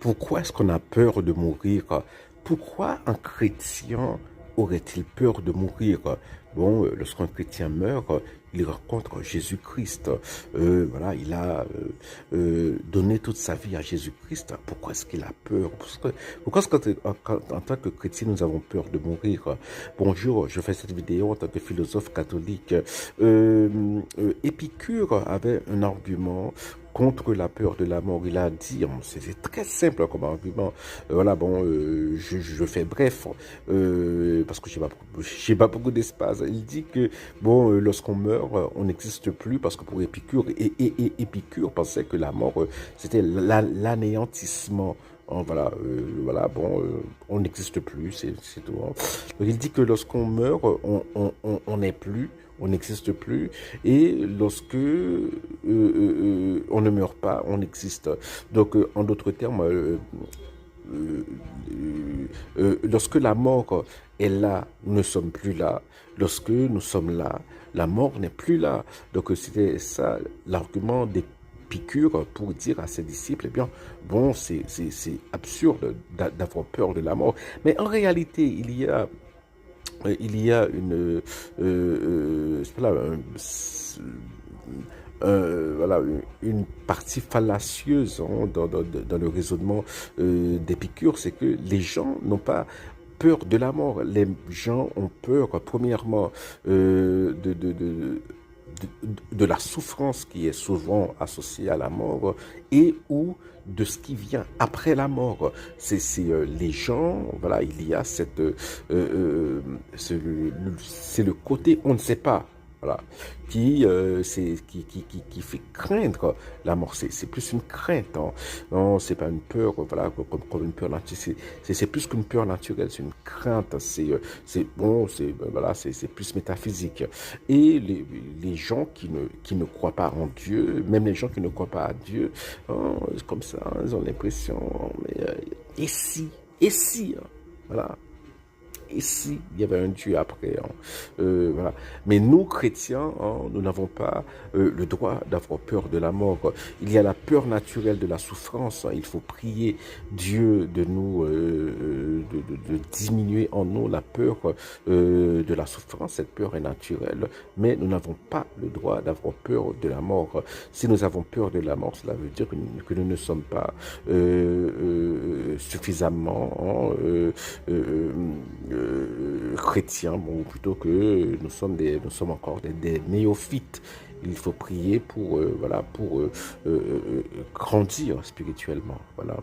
Pourquoi est-ce qu'on a peur de mourir? Pourquoi un chrétien aurait-il peur de mourir? Bon, lorsqu'un chrétien meurt, il rencontre Jésus-Christ. Voilà, il a donné toute sa vie à Jésus-Christ. Pourquoi est-ce qu'il a peur? Pourquoi est-ce qu'en tant que chrétien, nous avons peur de mourir? Bonjour, je fais cette vidéo en tant que philosophe catholique. Épicure avait un argument contre la peur de la mort. Il a dit, c'est très simple comme argument. Voilà, bon, je fais bref, parce que j'ai pas beaucoup d'espace. Il dit que, bon, lorsqu'on meurt, on n'existe plus, parce que pour Épicure, Épicure pensait que la mort, c'était l'anéantissement. Voilà, voilà, bon, on n'existe plus, c'est tout. Hein. Donc il dit que lorsqu'on meurt, on n'est plus, on n'existe plus, et lorsque on ne meurt pas, on existe. Donc, en d'autres termes, euh, lorsque la mort est là, nous ne sommes plus là. Lorsque nous sommes là, la mort n'est plus là. Donc, c'était ça l'argument des Épicure pour dire à ses disciples, eh bien, bon, c'est absurde d'avoir peur de la mort. Mais en réalité, il y a voilà, une partie fallacieuse hein, dans le raisonnement d'Épicure, c'est que les gens n'ont pas peur de la mort. Les gens ont peur, premièrement, de la souffrance qui est souvent associée à la mort et ou de ce qui vient après la mort. C'est les gens, voilà, il y a c'est le côté on ne sait pas. Voilà, qui fait craindre la mort. C'est plus une crainte. Hein. Non, c'est pas une peur, voilà, comme une peur naturelle. C'est plus qu'une peur naturelle, c'est une crainte. C'est bon, voilà, c'est plus métaphysique. Et les gens qui ne croient pas en Dieu, même les gens qui ne croient pas à Dieu, hein, comme ça, ils ont l'impression, mais et si, hein, voilà. Et si il y avait un Dieu après, hein, voilà. Mais nous, chrétiens, hein, nous n'avons pas le droit d'avoir peur de la mort. Il y a la peur naturelle de la souffrance. Hein. Il faut prier Dieu de nous, de diminuer en nous la peur de la souffrance. Cette peur est naturelle, mais nous n'avons pas le droit d'avoir peur de la mort. Si nous avons peur de la mort, cela veut dire que nous ne sommes pas suffisamment chrétiens, bon, plutôt que nous sommes encore des néophytes. Il faut prier pour, voilà, pour grandir spirituellement. Voilà.